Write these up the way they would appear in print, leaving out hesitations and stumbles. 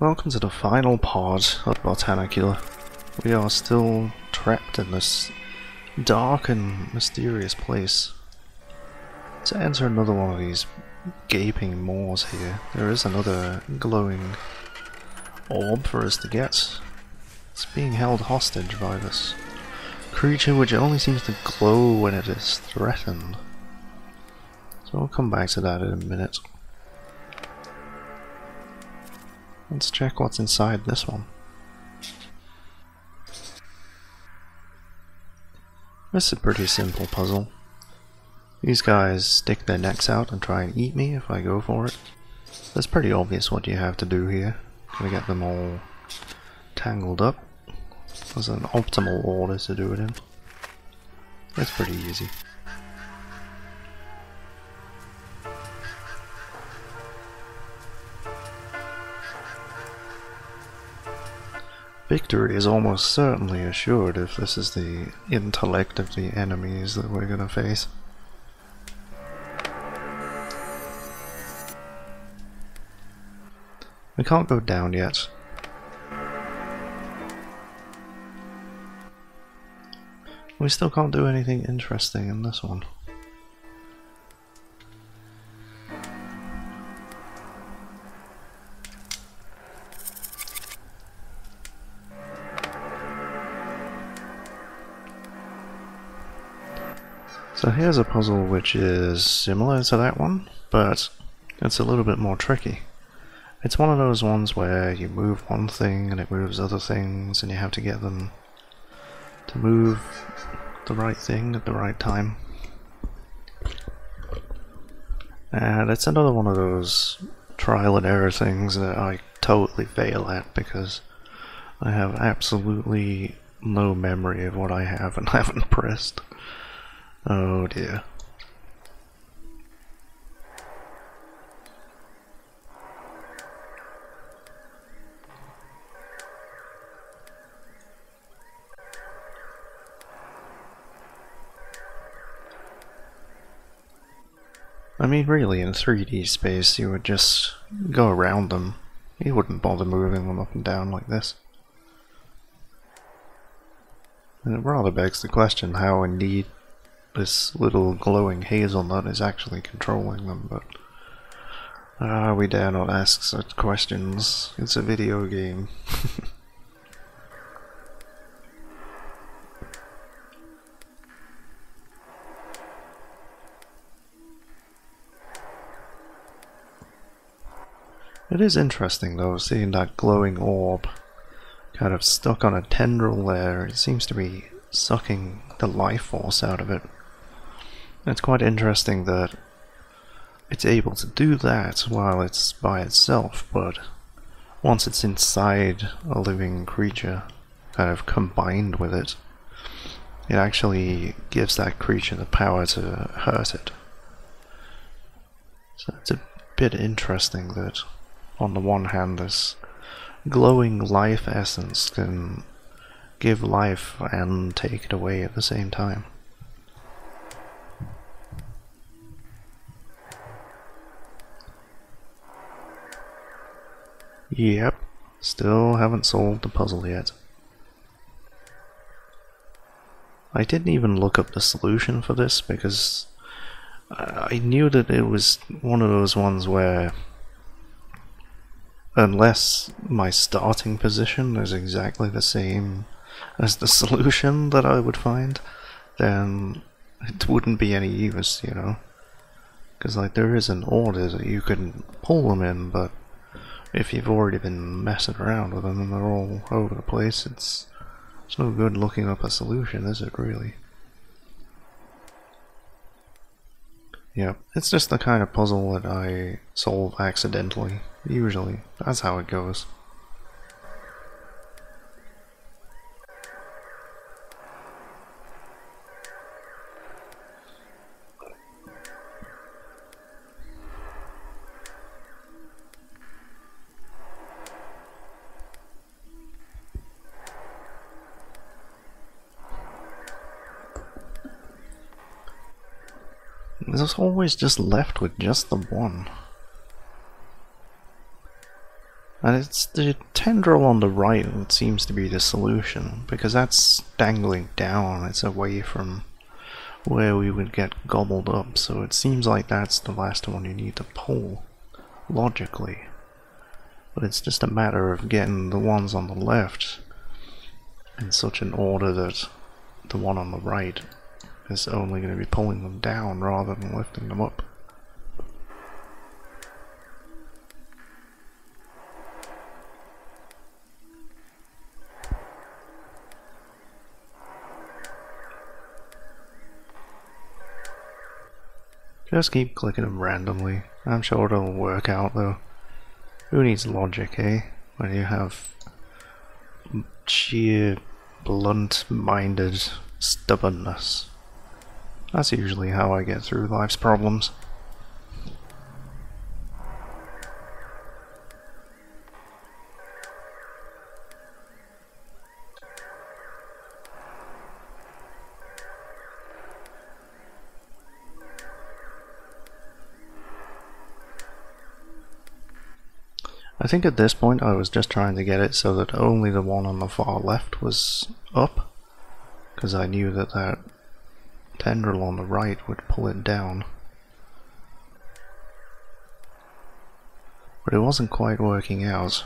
Welcome to the final part of Botanicula. We are still trapped in this dark and mysterious place. To enter another one of these gaping maws here, there is another glowing orb for us to get. It's being held hostage by this creature which only seems to glow when it is threatened. So we'll come back to that in a minute. Let's check what's inside this one. This is a pretty simple puzzle. These guys stick their necks out and try and eat me if I go for it. It's pretty obvious what you have to do here. Gotta get them all tangled up. There's an optimal order to do it in. It's pretty easy. Victory is almost certainly assured if this is the intellect of the enemies that we're gonna face. We can't go down yet. We still can't do anything interesting in this one. So here's a puzzle which is similar to that one, but it's a little bit more tricky. It's one of those ones where you move one thing and it moves other things, and you have to get them to move the right thing at the right time. And it's another one of those trial and error things that I totally fail at because I have absolutely no memory of what I have and haven't pressed. Oh dear. I mean, really, in 3D space, you would just go around them. You wouldn't bother moving them up and down like this. And it rather begs the question how indeed this little glowing hazelnut is actually controlling them, but we dare not ask such questions. It's a video game. It is interesting though, seeing that glowing orb kind of stuck on a tendril there. It seems to be sucking the life force out of it. It's quite interesting that it's able to do that while it's by itself, but once it's inside a living creature, kind of combined with it, it actually gives that creature the power to hurt it. So it's a bit interesting that on the one hand this glowing life essence can give life and take it away at the same time. Yep, still haven't solved the puzzle yet. I didn't even look up the solution for this because I knew that it was one of those ones where unless my starting position is exactly the same as the solution that I would find, then it wouldn't be any use, you know? Because like there is an order that you can pull them in, but if you've already been messing around with them and they're all over the place, it's no good looking up a solution, is it really? Yep, it's just the kind of puzzle that I solve accidentally, usually. That's how it goes. There's always just left with just the one. And it's the tendril on the right that seems to be the solution, because that's dangling down, it's away from where we would get gobbled up, so it seems like that's the last one you need to pull, logically. But it's just a matter of getting the ones on the left in such an order that the one on the right is only going to be pulling them down rather than lifting them up. Just keep clicking them randomly. I'm sure it'll work out though. Who needs logic, eh? When you have sheer, blunt-minded stubbornness. That's usually how I get through life's problems. I think at this point I was just trying to get it so that only the one on the far left was up, because I knew that that tendril on the right would pull it down. But it wasn't quite working out.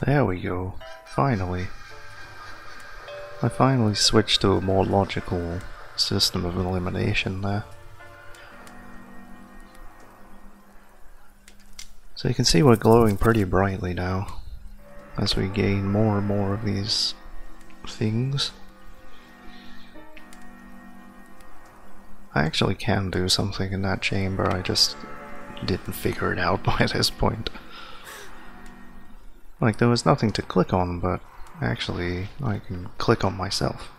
There we go. Finally. I finally switched to a more logical system of elimination there. So you can see we're glowing pretty brightly now as we gain more and more of these things. I actually can do something in that chamber, I just didn't figure it out by this point. Like, there was nothing to click on, but actually I can click on myself.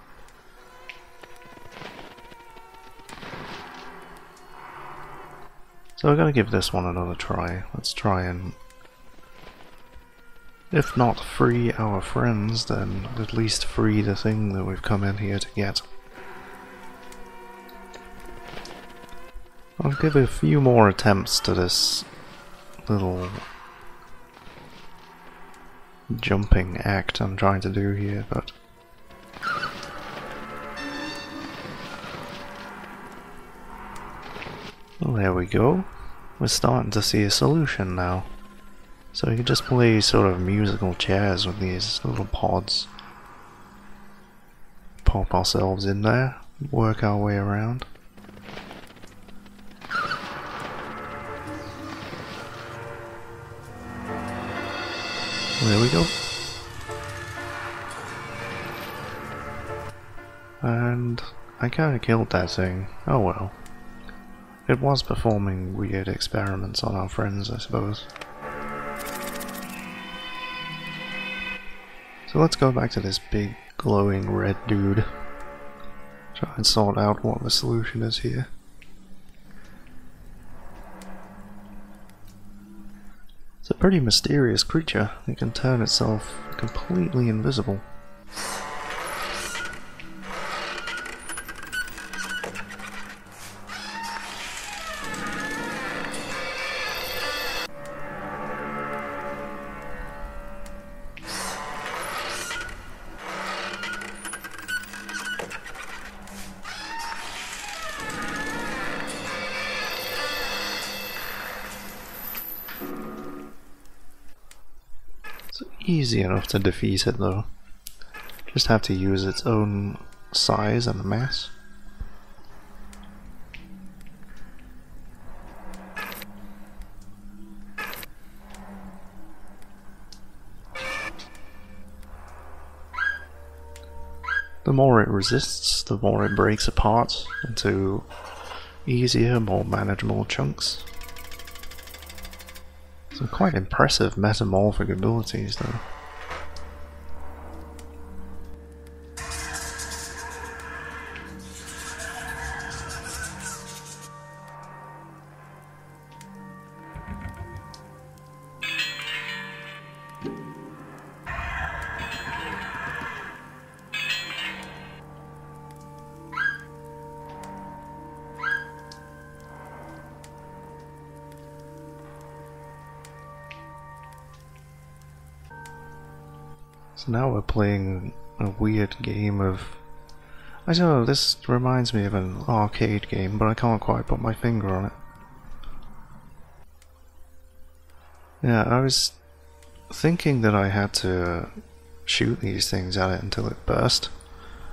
So we're gonna give this one another try. Let's try and, if not free our friends, then at least free the thing that we've come in here to get. I'll give a few more attempts to this little jumping act I'm trying to do here, but well, there we go. We're starting to see a solution now. So you can just play sort of musical chairs with these little pods. Pop ourselves in there, work our way around. There we go. And I kinda killed that thing. Oh well. It was performing weird experiments on our friends, I suppose. So let's go back to this big glowing red dude. Try and sort out what the solution is here. It's a pretty mysterious creature. It can turn itself completely invisible. Easy enough to defeat it though. Just have to use its own size and mass. The more it resists, the more it breaks apart into easier, more manageable chunks. Some quite impressive metamorphic abilities though. So now we're playing a weird game of... I don't know, this reminds me of an arcade game, but I can't quite put my finger on it. Yeah, I was thinking that I had to shoot these things at it until it burst.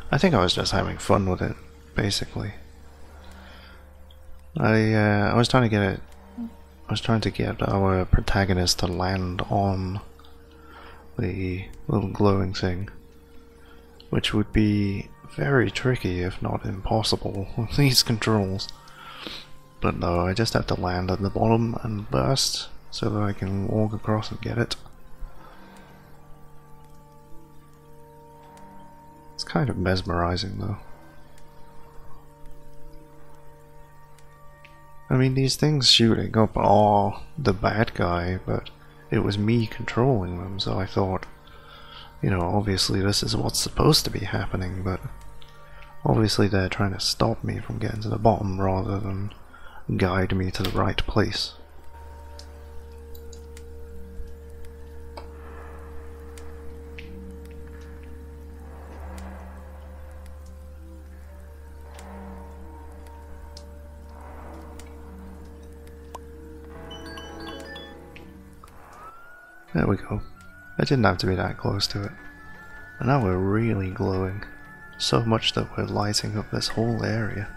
I think I was just having fun with it, basically. I was trying to get it... I was trying to get our protagonist to land on the little glowing thing, which would be very tricky if not impossible with these controls. But no, I just have to land at the bottom and burst so that I can walk across and get it. It's kind of mesmerizing though. I mean, these things shooting up are the bad guy, but it was me controlling them, so I thought, you know, obviously this is what's supposed to be happening, but obviously they're trying to stop me from getting to the bottom rather than guide me to the right place. There we go. I didn't have to be that close to it. And now we're really glowing. So much that we're lighting up this whole area.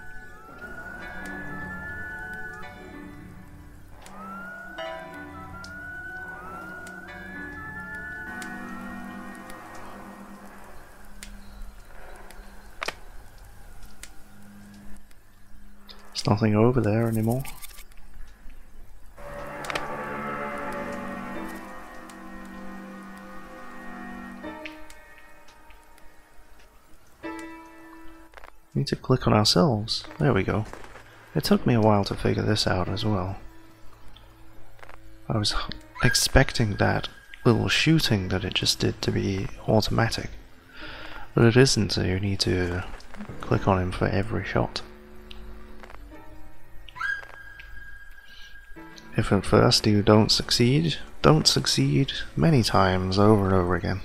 There's nothing over there anymore. Need to click on ourselves. There we go. It took me a while to figure this out as well. I was expecting that little shooting that it just did to be automatic, but it isn't, so you need to click on him for every shot. If at first you don't succeed many times over and over again.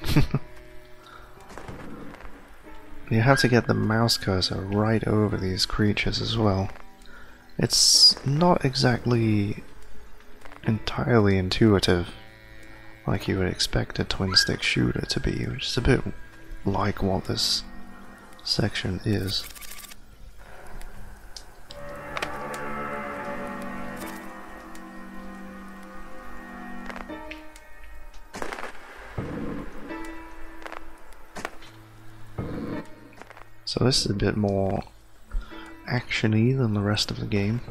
You have to get the mouse cursor right over these creatures as well. It's not exactly entirely intuitive like you would expect a twin-stick shooter to be, which is a bit like what this section is. So this is a bit more action-y than the rest of the game.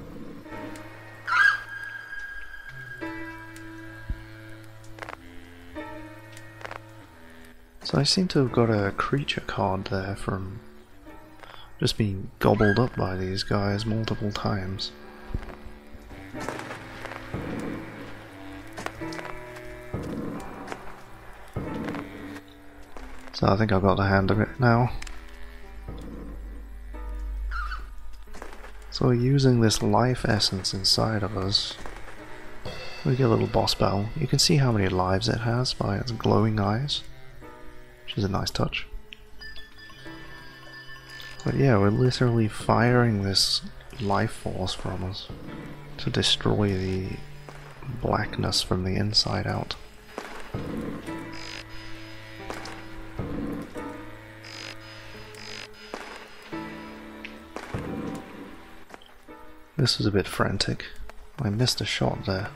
So I seem to have got a creature card there from just being gobbled up by these guys multiple times. So I think I've got the hand of it now. So using this life essence inside of us, we get a little boss battle. You can see how many lives it has by its glowing eyes, which is a nice touch. But yeah, we're literally firing this life force from us to destroy the blackness from the inside out. This was a bit frantic. I missed a shot there.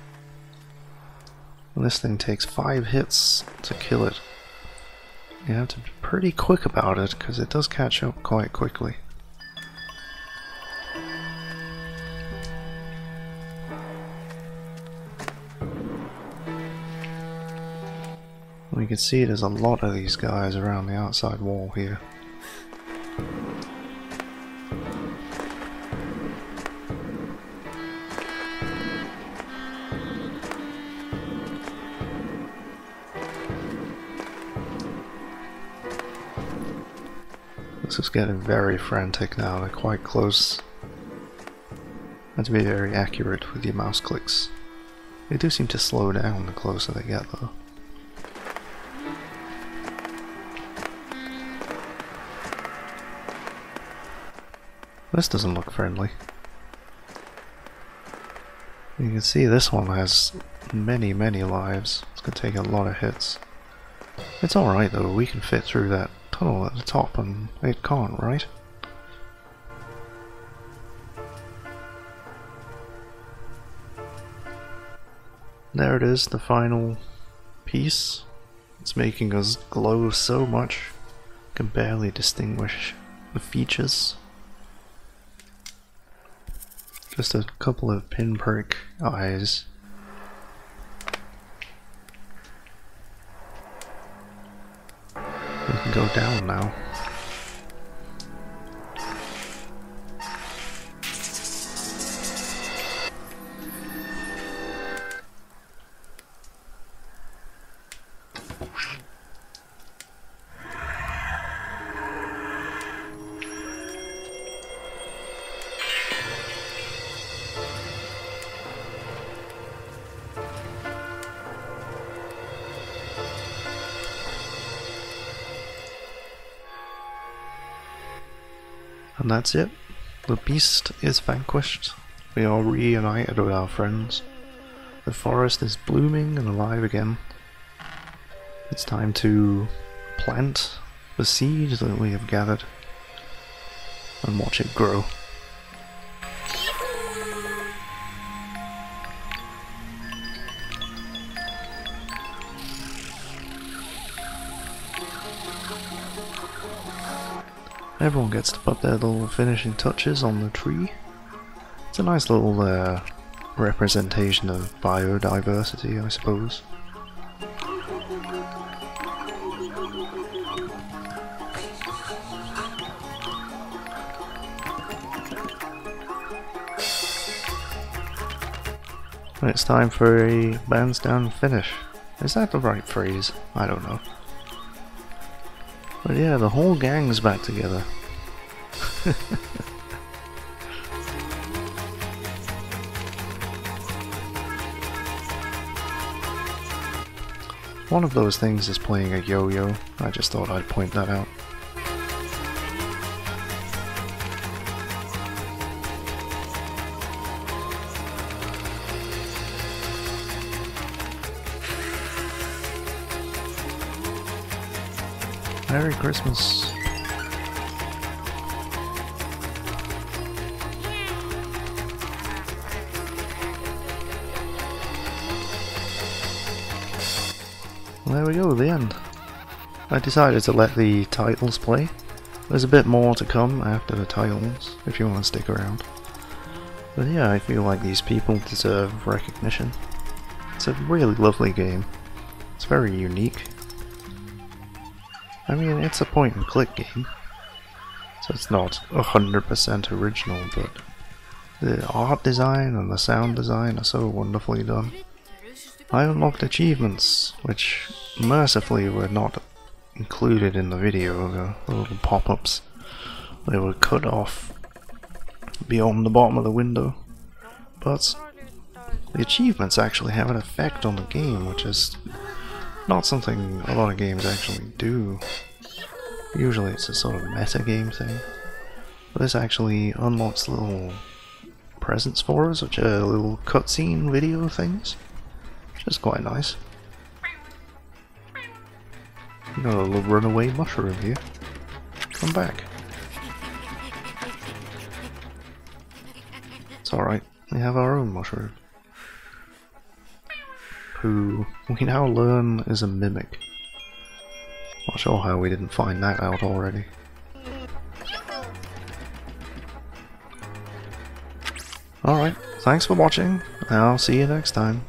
And this thing takes 5 hits to kill it. You have to be pretty quick about it, because it does catch up quite quickly. We can see there's a lot of these guys around the outside wall here. This is getting very frantic now, they're quite close. Have to be very accurate with your mouse clicks. They do seem to slow down the closer they get though. This doesn't look friendly. You can see this one has many lives. It's going to take a lot of hits. It's alright though, we can fit through that tunnel at the top and it can't, right? There it is, the final piece. It's making us glow so much, can barely distinguish the features. Just a couple of pinprick eyes. We can go down now. And that's it. The beast is vanquished. We are reunited with our friends. The forest is blooming and alive again. It's time to plant the seed that we have gathered and watch it grow. Everyone gets to put their little finishing touches on the tree. It's a nice little representation of biodiversity, I suppose. And it's time for a bandstand finish. Is that the right phrase? I don't know. But yeah, the whole gang's back together. One of those things is playing a yo-yo. I just thought I'd point that out. Merry Christmas. Well, there we go, the end. I decided to let the titles play. There's a bit more to come after the titles, if you want to stick around. But yeah, I feel like these people deserve recognition. It's a really lovely game. It's very unique. I mean, it's a point and click game, so it's not 100% original, but the art design and the sound design are so wonderfully done. I unlocked achievements, which mercifully were not included in the video, the little pop-ups. They were cut off beyond the bottom of the window, but the achievements actually have an effect on the game, which is not something a lot of games actually do. Usually it's a sort of meta game thing. But this actually unlocks little presents for us, which are little cutscene video things. Which is quite nice. You got a little runaway mushroom here. Come back. It's alright, we have our own mushroom. Who we now learn is a mimic. Not sure how we didn't find that out already. Alright, thanks for watching, and I'll see you next time.